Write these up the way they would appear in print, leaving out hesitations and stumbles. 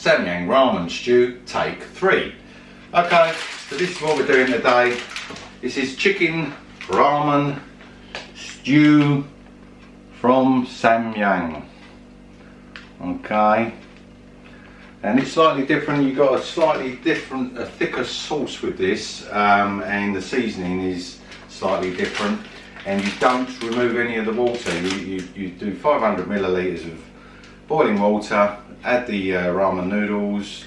Samyang ramen stew take 3. Okay, so this is what we're doing today. This is chicken ramen stew from Samyang. Okay, and it's slightly different. You've got a slightly different, a thicker sauce with this, and the seasoning is slightly different. And you don't remove any of the water. You do 500 millilitres of boiling water. Add the ramen noodles.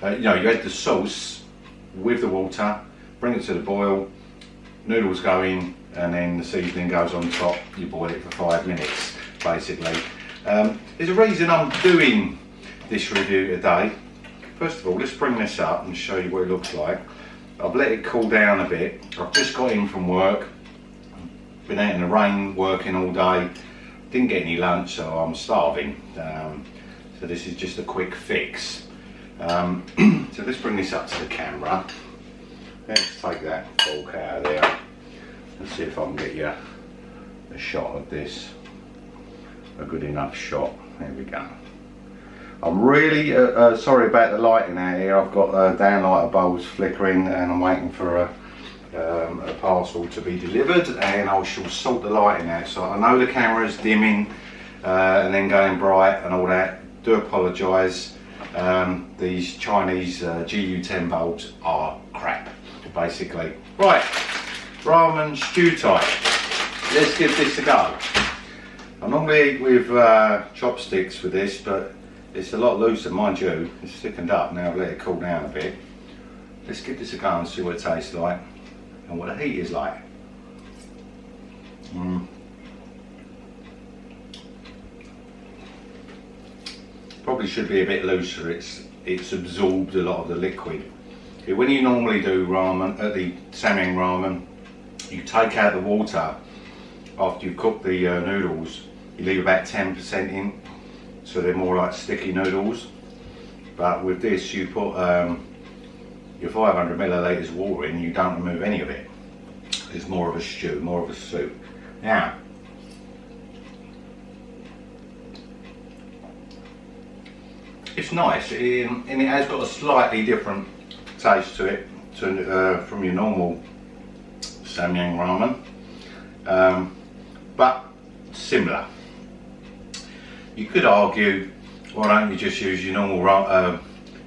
You add the sauce with the water. Bring it to the boil. Noodles go in, and then the seasoning goes on top. You boil it for 5 minutes, basically. There's a reason I'm doing this review today. First of all, let's bring this up and show you what it looks like. I've let it cool down a bit. I've just got in from work. Been out in the rain working all day. Didn't get any lunch, so I'm starving. So this is just a quick fix. So let's bring this up to the camera. Let's take that fork out of there and see if I can get you a shot of this. A good enough shot. There we go. I'm really sorry about the lighting out here. I've got downlighter bulbs flickering, and I'm waiting for a parcel to be delivered, and I shall sort the lighting out. So I know the camera's dimming and then going bright and all that. Do apologise. These Chinese GU10 bulbs are crap, basically. Right, ramen stew type. Let's give this a go. I normally eat with chopsticks with this, but it's a lot looser, mind you. It's thickened up now. I've let it cool down a bit. Let's give this a go and see what it tastes like and what the heat is like. Probably should be a bit looser. It's absorbed a lot of the liquid. When you normally do ramen, the Samyang ramen, you take out the water after you cook the noodles. You leave about 10% in, so they're more like sticky noodles. But with this, you put your 500 millilitres of water in. You don't remove any of it. It's more of a stew, more of a soup. Now, it's nice, and it has got a slightly different taste to it from your normal Samyang ramen, but similar. You could argue, why don't you just use your normal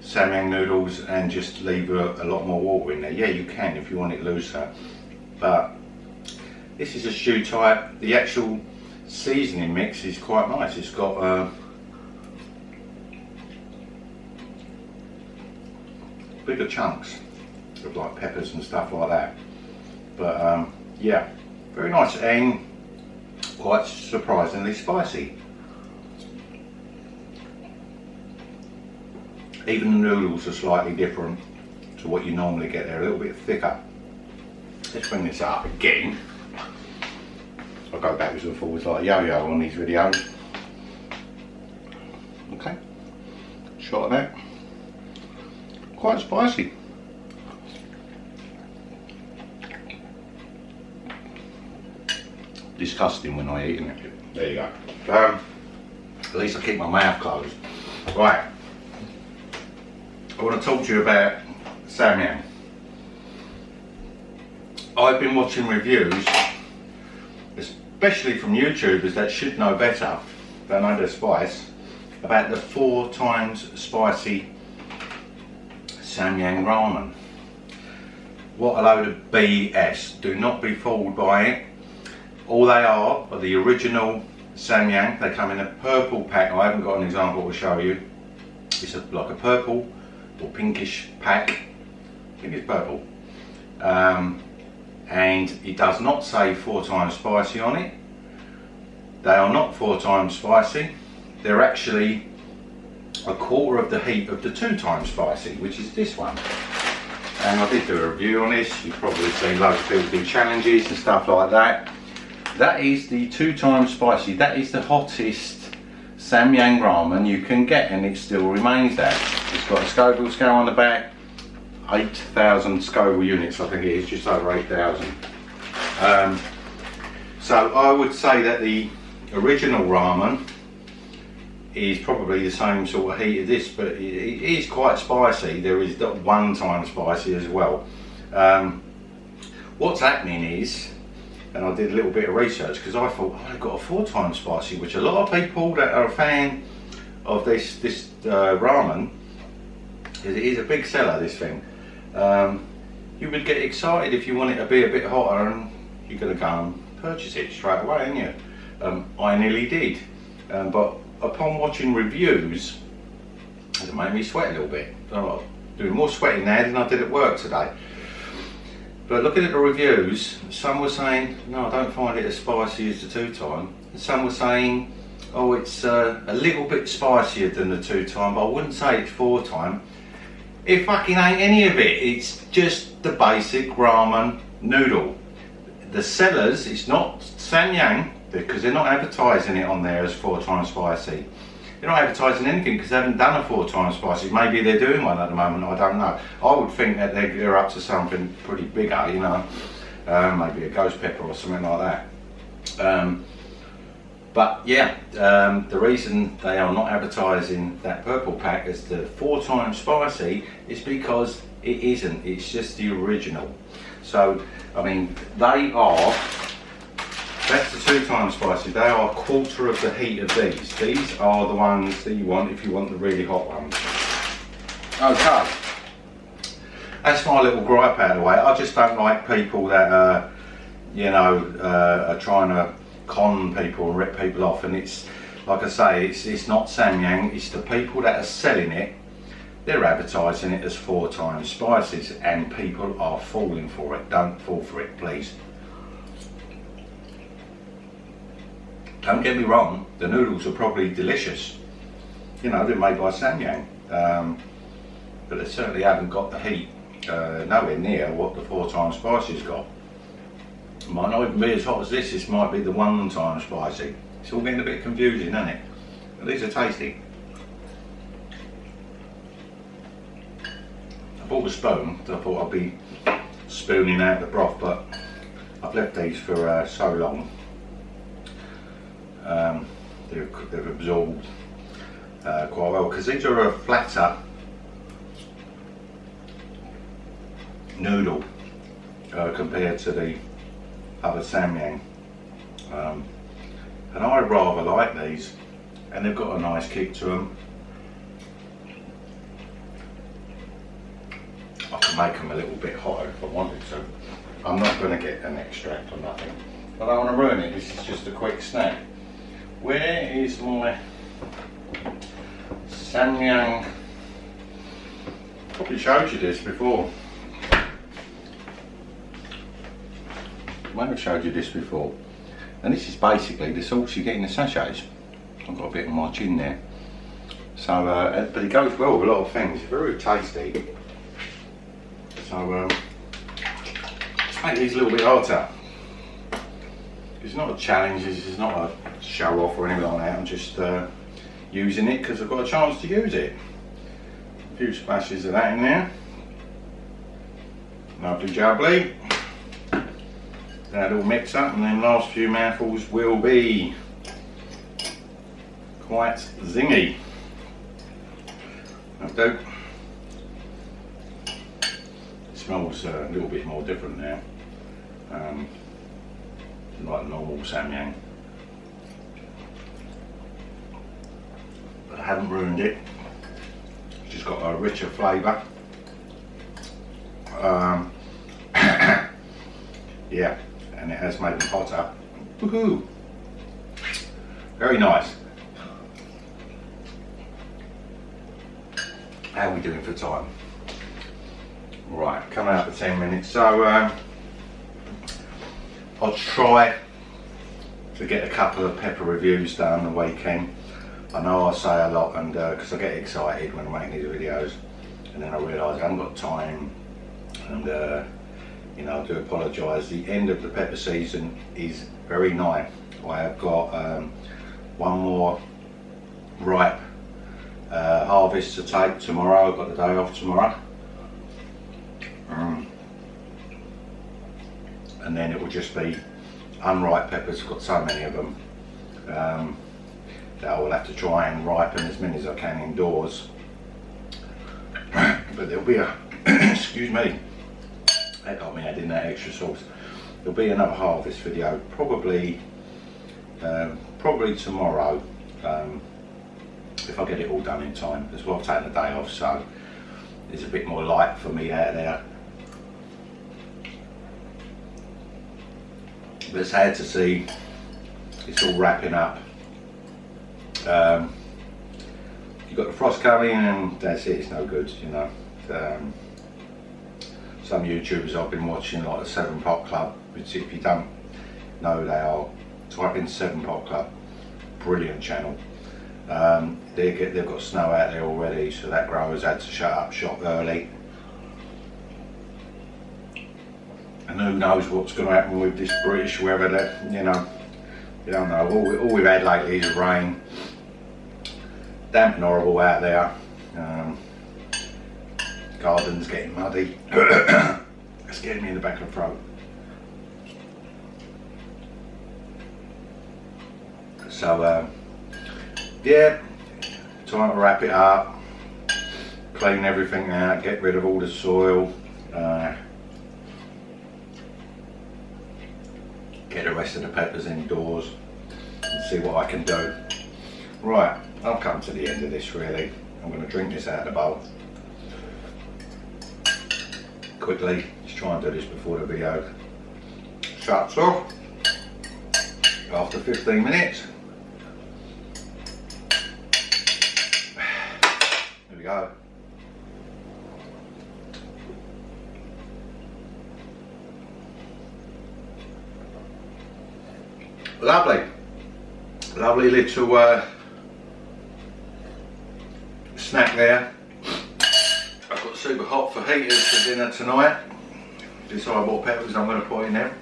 Samyang noodles and just leave a lot more water in there? Yeah, you can if you want it looser, but this is a stew type. The actual seasoning mix is quite nice. It's got bigger chunks of like peppers and stuff like that, but yeah, very nice and quite surprisingly spicy. Even the noodles are slightly different to what you normally get. They're a little bit thicker. Let's bring this up again. I'll go backwards and forwards like a yo-yo on these videos. Okay, shot of that. Quite spicy. Disgusting when I eat it. There you go. At least I keep my mouth closed. Right. I want to talk to you about Samyang. I've been watching reviews, especially from YouTubers that should know better than under spice, about the 4 times spicy Samyang ramen. What a load of BS. Do not be fooled by it. All they are the original Samyang. They come in a purple pack. I haven't got an example to show you. It's like a purple or pinkish pack. I think it's purple. And it does not say 4 times spicy on it. They are not 4 times spicy. They're actually a quarter of the heat of the 2 times spicy, which is this one. And I did do a review on this. You've probably seen loads of people do challenges and stuff like that. That is the 2 times spicy. That is the hottest Samyang ramen you can get, and it still remains that. It's got a Scoville scale on the back, 8,000 Scoville units, I think it is, just over 8,000. So I would say that the original ramen is probably the same sort of heat as this, but it is quite spicy. There is that one time spicy as well. What's happening is, and I did a little bit of research because I thought, oh, I've got a 4 times spicy, which a lot of people that are a fan of this ramen, because it is a big seller, this thing, you would get excited if you want it to be a bit hotter, and you're going to go and purchase it straight away, aren't you? I nearly did, but upon watching reviews, it made me sweat a little bit. I'm doing more sweating now than I did at work today. But looking at the reviews, some were saying, no, I don't find it as spicy as the 2 time. And some were saying, oh, it's a little bit spicier than the 2 time, but I wouldn't say it's 4 time. It fucking ain't any of it. It's just the basic ramen noodle. The sellers, it's not Samyang, because they're not advertising it on there as 4 times spicy. They're not advertising anything because they haven't done a 4 times spicy. Maybe they're doing one at the moment, I don't know. I would think that they're up to something pretty bigger, you know, maybe a ghost pepper or something like that. But yeah, the reason they are not advertising that purple pack as the 4 times spicy is because it isn't, it's just the original. So, I mean, they are, that's the 2 times spicy, they are a quarter of the heat of these. These are the ones that you want if you want the really hot ones. Okay, that's my little gripe out of the way. I just don't like people that, you know, are trying to con people and rip people off, and it's, like I say, it's not Samyang, it's the people that are selling it. They're advertising it as 4 times spices, and people are falling for it. Don't fall for it, please. Don't get me wrong, the noodles are probably delicious. You know, they're made by Samyang, but they certainly haven't got the heat, nowhere near what the 4 times spicy's got. It might not even be as hot as this, this might be the 1 time spicy. It's all getting a bit confusing, isn't it? But these are tasty. I bought a spoon, so I thought I'd be spooning out the broth, but I've left these for so long. They've absorbed quite well, because these are a flatter noodle compared to the other Samyang, and I rather like these, and they've got a nice kick to them. I can make them a little bit hotter if I wanted to. I'm not going to get an extract or nothing. I don't want to ruin it, this is just a quick snack. Where is my Samyang? Probably showed you this before. I might have showed you this before. And this is basically the sauce you get in the sachets. I've got a bit on my chin there. So, but it goes well with a lot of things. It's very tasty. So, let's make these a little bit hotter. It's not a challenge, it's not a show off or anything like that. I'm just using it because I've got a chance to use it. A few splashes of that in there. Lovely jubbly. That'll mix up, and then last few mouthfuls will be quite zingy. That'll do. It smells a little bit more different now. Like normal Samyang. But I haven't ruined it. It's just got a richer flavour. Yeah, and it has made them hotter. Woohoo! Very nice. How are we doing for time? Right, coming up for 10 minutes. So I'll try to get a couple of pepper reviews done the weekend. I know I say a lot, and because I get excited when I'm making these videos, and then I realise I haven't got time, and you know, I do apologise. The end of the pepper season is very nigh. I have got one more ripe harvest to take tomorrow. I've got the day off tomorrow. And then it will just be unripe peppers. I've got so many of them. that I will have to try and ripen as many as I can indoors. But there'll be a excuse me, that got me adding that extra sauce. There'll be another harvest video probably tomorrow, if I get it all done in time, as well. I've taken the day off, so it's a bit more light for me out there. But it's sad to see it's all wrapping up. You've got the frost coming and that's it, it's no good, you know. Some YouTubers I've been watching, like the 7 Pot Club, which if you don't know they are, type in 7 Pot Club, brilliant channel. They've got snow out there already, so that grower's had to shut up shop early. And who knows what's going to happen with this British weather, that, you know, you don't know. All we've had lately is rain. Damp and horrible out there. Garden's getting muddy. It's getting me in the back of the throat. So yeah, time to wrap it up, clean everything out, get rid of all the soil, get the rest of the peppers indoors and see what I can do. Right, I've come to the end of this really. I'm going to drink this out of the bowl. Quickly, just try and do this before the video shuts off after 15 minutes. There we go. Lovely, lovely little snack there. I've got super hot for heaters for dinner tonight. Decide what peppers I'm going to put in there.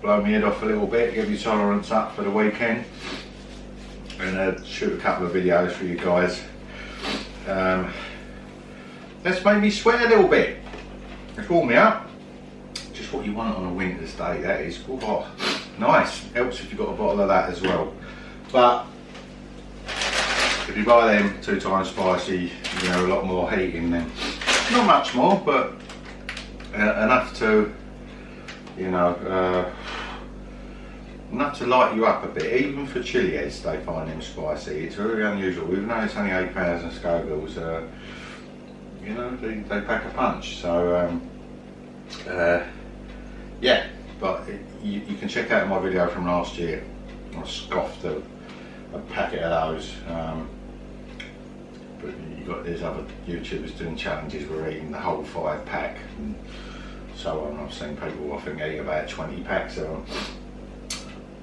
Blow my head off a little bit, give your tolerance up for the weekend, and shoot a couple of videos for you guys. Let's make me sweat a little bit. It's warm me up. Just what you want on a winter's day, that is. Oh, nice. Helps if you've got a bottle of that as well. But if you buy them 2 times spicy, you know, a lot more heat in them. Not much more, but enough to, you know, enough to light you up a bit. Even for chili heads, they find them spicy. It's very unusual. Even though it's only 8,000 Scovilles, you know, they pack a punch. So, yeah. But you can check out my video from last year. I scoffed a packet of those. But you got these other YouTubers doing challenges where eating the whole 5-pack and so on. I've seen people, I think, eat about 20 packs of them.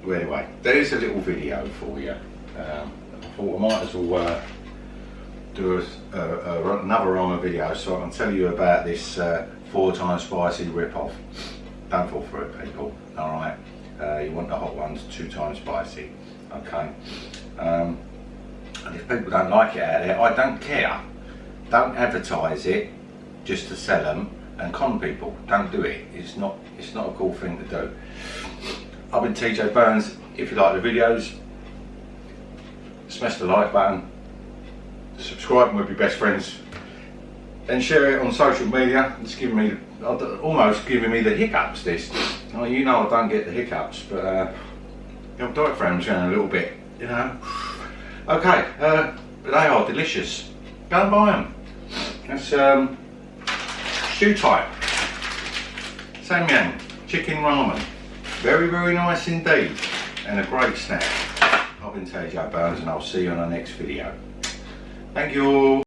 Well, anyway, there is a little video for you. I thought I might as well do another ramen video so I can tell you about this 4 times spicy rip-off. Don't fall for it, people. Alright, you want the hot ones 2 times spicy. Okay. And if people don't like it out there, I don't care. Don't advertise it just to sell them and con people. Don't do it. It's not a cool thing to do. I've been TJ Burns. If you like the videos, smash the like button, subscribe with your best friends, and share it on social media. It's giving me, almost giving me the hiccups. This, oh, you know, I don't get the hiccups, but your diaphragm's going a little bit, you know. Okay, but they are delicious. Go and buy them. That's stew type. Samyang chicken ramen. Very, very nice indeed, and a great snack. I've been TJ Burns, and I'll see you on the next video. Thank you.